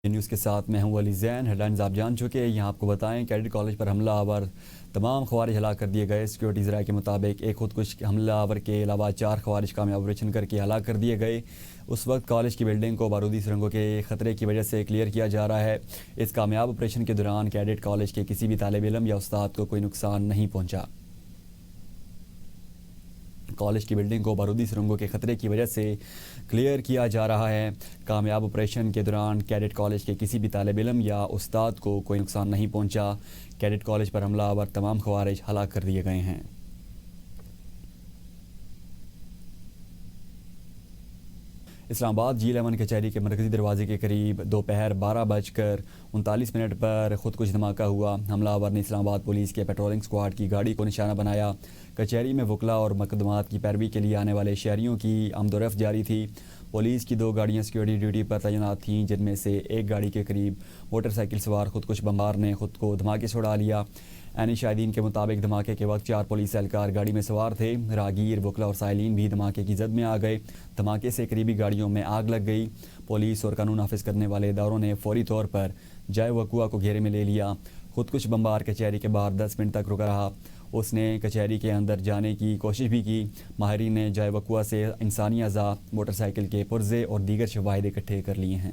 News کے ساتھ میں ہوں علی زین۔ ہیڈ لائنز آپ جان چکے ہیں، یہاں آپ کو بتائیں کیڈٹ کالج پر حملہ آور تمام خوارج ہلاک کر دیے گئے۔ سیکیورٹی ذرائع کے مطابق ایک خودکش حملہ آور کے علاوہ 4 خوارج کامیاب آپریشن کر کے ہلاک کر دیے گئے۔ اس وقت کالج کی بلڈنگ کو بارودی سرنگوں کے خطرے کی وجہ سے کلیئر کیا جا رہا ہے۔ اس کامیاب آپریشن کے دوران کیڈٹ کالج کے کسی بھی طالب علم یا استاد کو کوئی نقصان نہیں پہنچا۔ کالج کی بلڈنگ کو بارودی سرنگوں کے خطرے کی وجہ سے کلیئر کیا جا رہا ہے۔ کامیاب آپریشن کے دوران کیڈٹ کالج کے کسی بھی طالب علم یا استاد کو کوئی نقصان نہیں پہنچا۔ کیڈٹ کالج پر حملہ آور تمام خوارج ہلاک کر دیے گئے ہیں۔ اسلام آباد G11 کچہری کے مرکزی دروازے کے قریب دوپہر 12:39 پر خودکش دھماکہ ہوا۔ حملہ آور نے اسلام آباد پولیس کے پیٹرولنگ اسکواڈ کی گاڑی کو نشانہ بنایا۔ کچہری میں وکلاء اور مقدمات کی پیروی کے لیے آنے والے شہریوں کی آمد و رفت جاری تھی۔ پولیس کی 2 گاڑیاں سیکیورٹی ڈیوٹی پر تعینات تھیں، جن میں سے ایک گاڑی کے قریب موٹر سائیکل سوار خودکش بمبار نے خود کو دھماکے سے اڑا لیا۔ عینی شاہدین کے مطابق دھماکے کے وقت 4 پولیس اہلکار گاڑی میں سوار تھے۔ راہگیر، وکلاء اور سائلین بھی دھماکے کی زد میں آ گئے۔ دھماکے سے قریبی گاڑیوں میں آگ لگ گئی۔ پولیس اور قانون نافذ کرنے والے اداروں نے فوری طور پر جائے وقوع کو گھیرے میں لے لیا۔ خودکش بمبار کچہری کے باہر 10 منٹ تک رکا رہا۔ اس نے کچہری کے اندر جانے کی کوشش بھی کی۔ ماہرین نے جائے وقوع سے انسانی اعضاء، موٹر سائیکل کے پرزے اور دیگر شواہد اکٹھے کر لیے ہیں۔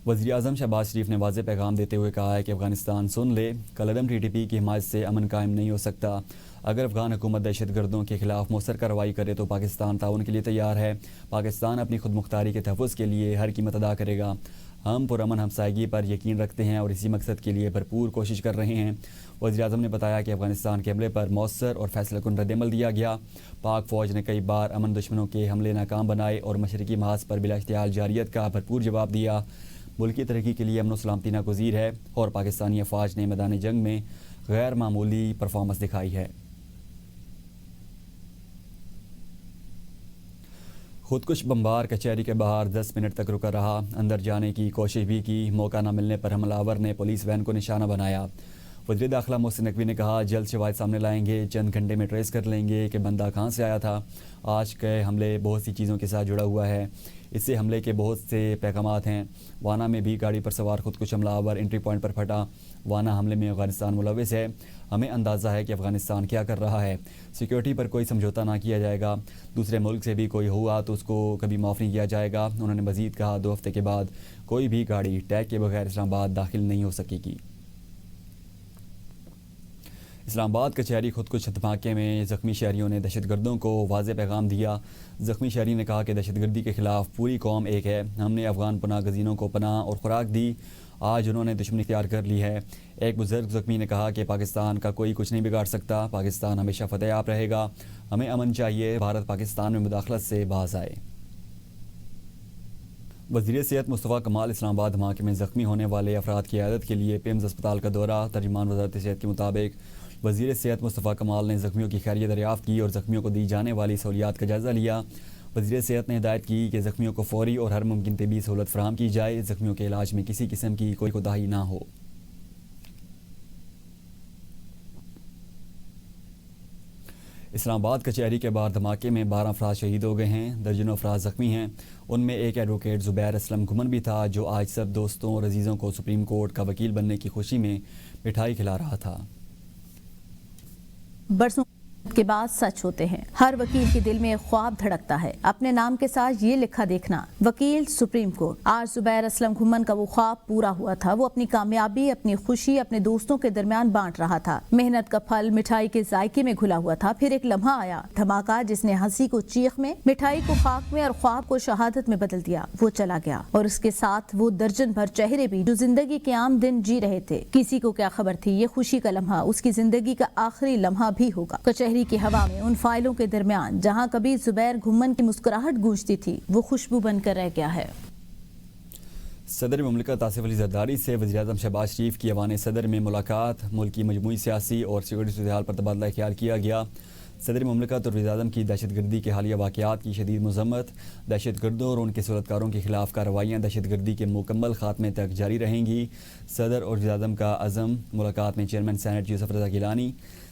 وزیراعظم شہباز شریف نے واضح پیغام دیتے ہوئے کہا ہے کہ افغانستان سن لے، کالعدم TTP کی حمایت سے امن قائم نہیں ہو سکتا۔ اگر افغان حکومت دہشت گردوں کے خلاف مؤثر کارروائی کرے تو پاکستان تعاون کے لیے تیار ہے۔ پاکستان اپنی خود مختاری کے تحفظ کے لیے ہر قیمت ادا کرے گا۔ ہم پرامن ہمسائیگی پر یقین رکھتے ہیں اور اسی مقصد کے لیے بھرپور کوشش کر رہے ہیں۔ وزیراعظم نے بتایا کہ افغانستان کے حملے پر مؤثر اور فیصلہ کن رد عمل دیا گیا۔ پاک فوج نے کئی بار امن دشمنوں کے حملے ناکام بنائے اور مشرقی محاذ پر بلا اشتعال جارحیت کا بھرپور جواب دیا۔ ملکی ترقی کے لیے امن و سلامتی ناگزیر ہے اور پاکستانی افواج نے میدان جنگ میں غیر معمولی پرفارمنس دکھائی ہے۔ خودکش بمبار کچہری کے باہر 10 منٹ تک رکا رہا۔ اندر جانے کی کوشش بھی کی۔ موقع نہ ملنے پر حملہ آور نے پولیس وین کو نشانہ بنایا۔ وزیر داخلہ محسن نقوی نے کہا، جلد شواہد سامنے لائیں گے، چند گھنٹے میں ٹریس کر لیں گے کہ بندہ کہاں سے آیا تھا۔ آج کے حملے بہت سی چیزوں کے ساتھ جڑا ہوا ہے۔ اس سے حملے کے بہت سے پیغامات ہیں۔ وانا میں بھی گاڑی پر سوار خودکش حملہ آور انٹری پوائنٹ پر پھٹا۔ وانا حملے میں افغانستان ملوث ہے۔ ہمیں اندازہ ہے کہ افغانستان کیا کر رہا ہے۔ سیکیورٹی پر کوئی سمجھوتہ نہ کیا جائے گا۔ دوسرے ملک سے بھی کوئی ہوا تو اس کو کبھی معاف نہیں کیا جائے گا۔ انہوں نے مزید کہا، 2 ہفتے کے بعد کوئی بھی گاڑی ٹیگ کے بغیر اسلام آباد داخل نہیں ہو سکے گی۔ اسلام آباد کچہری خودکش دھماکے میں زخمی شہریوں نے دہشت گردوں کو واضح پیغام دیا۔ زخمی شہری نے کہا کہ دہشت گردی کے خلاف پوری قوم ایک ہے۔ ہم نے افغان پناہ گزینوں کو پناہ اور خوراک دی، آج انہوں نے دشمنی اختیار کر لی ہے۔ ایک بزرگ زخمی نے کہا کہ پاکستان کا کوئی کچھ نہیں بگاڑ سکتا، پاکستان ہمیشہ فتح یاب رہے گا۔ ہمیں امن چاہیے، بھارت پاکستان میں مداخلت سے باز آئے۔ وزیر صحت مصطفیٰ کمال اسلام آباد دھماکے میں زخمی ہونے والے افراد کی عیادت کے لیے پیمز اسپتال کا دورہ۔ ترجمان وزارت صحت کے مطابق وزیر صحت مصطفیٰ کمال نے زخمیوں کی خیریت دریافت کی اور زخمیوں کو دی جانے والی سہولیات کا جائزہ لیا۔ وزیر صحت نے ہدایت کی کہ زخمیوں کو فوری اور ہر ممکن طبی سہولت فراہم کی جائے، زخمیوں کے علاج میں کسی قسم کی کوئی کوتاہی نہ ہو۔ اسلام آباد کچہری کے باہر دھماکے میں 12 افراد شہید ہو گئے ہیں، درجنوں افراد زخمی ہیں۔ ان میں ایک ایڈوکیٹ زبیر اسلم گھمن بھی تھا، جو آج سب دوستوں اور عزیزوں کو سپریم کورٹ کا وکیل بننے کی خوشی میں مٹھائی کھلا رہا تھا۔ برسوں کے بعد سچ ہوتے ہیں۔ ہر وکیل کے دل میں ایک خواب دھڑکتا ہے، اپنے نام کے ساتھ یہ لکھا دیکھنا، وکیل سپریم کورٹ۔ آج زبیر اسلم گھمن کا وہ خواب پورا ہوا تھا۔ وہ اپنی کامیابی، اپنی خوشی اپنے دوستوں کے درمیان بانٹ رہا تھا۔ محنت کا پھل مٹھائی کے ذائقے میں گھلا ہوا تھا۔ پھر ایک لمحہ آیا، دھماکہ، جس نے ہنسی کو چیخ میں، مٹھائی کو خاک میں اور خواب کو شہادت میں بدل دیا۔ وہ چلا گیا اور اس کے ساتھ وہ درجن بھر چہرے بھی جو زندگی کے عام دن جی رہے تھے۔ کسی کو کیا خبر تھی، یہ خوشی کا لمحہ اس کی زندگی کا آخری لمحہ بھی ہوگا۔ کچہری کی ہوا میں ان فائلوں کے درمیان جہاں کبھی زبیر گھمن کی مسکراہٹ گونجتی تھی، وہ خوشبو بن کر رہ گیا ہے۔ صدر مملکت آصف علی زرداری سے وزیراعظم شہباز شریف کی ایوان صدر میں ملاقات۔ ملک کی مجموعی سیاسی اور سیکورٹی صورتحال پر تبادلہ خیال کیا گیا۔ صدر مملکت اور وزیراعظم کی دہشت گردی کے حالیہ واقعات کی شدید مذمت۔ دہشت گردوں اور ان کے صورتکاروں کے خلاف کارروائیاں دہشت گردی کے مکمل خاتمے تک جاری رہیں گی۔ صدر اور وزیراعظم کا عزم۔ ملاقات میں چیئرمین سینیٹ یوسف رضا گیلانی،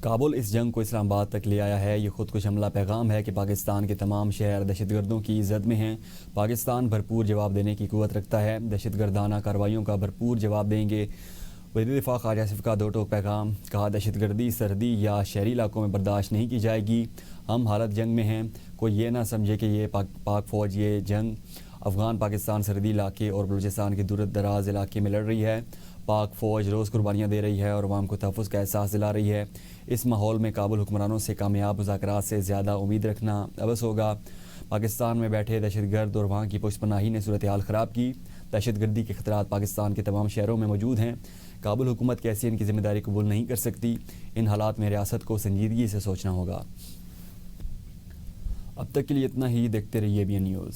کابل اس جنگ کو اسلام آباد تک لے آیا ہے۔ یہ خود کش حملہ پیغام ہے کہ پاکستان کے تمام شہر دہشت گردوں کی زد میں ہیں۔ پاکستان بھرپور جواب دینے کی قوت رکھتا ہے، دہشت گردانہ کارروائیوں کا بھرپور جواب دیں گے۔ وزیر دفاع خارجہ آصف کا دو ٹوک پیغام، کہا دہشت گردی سرحدی یا شہری علاقوں میں برداشت نہیں کی جائے گی۔ ہم حالت جنگ میں ہیں، کوئی یہ نہ سمجھے کہ یہ پاک فوج یہ جنگ افغان پاکستان سرحدی علاقے اور بلوچستان کے دور دراز علاقے میں لڑ رہی ہے۔ پاک فوج روز قربانیاں دے رہی ہے اور عوام کو تحفظ کا احساس دلا رہی ہے۔ اس ماحول میں کابل حکمرانوں سے کامیاب مذاکرات سے زیادہ امید رکھنا عبث ہوگا۔ پاکستان میں بیٹھے دہشت گرد اور وہاں کی پشت پناہی نے صورتحال خراب کی۔ دہشت گردی کے خطرات پاکستان کے تمام شہروں میں موجود ہیں۔ کابل حکومت کیسے ان کی ذمہ داری قبول نہیں کر سکتی؟ ان حالات میں ریاست کو سنجیدگی سے سوچنا ہوگا۔ اب تک کے لیے اتنا ہی، دیکھتے رہیے ABN نیوز۔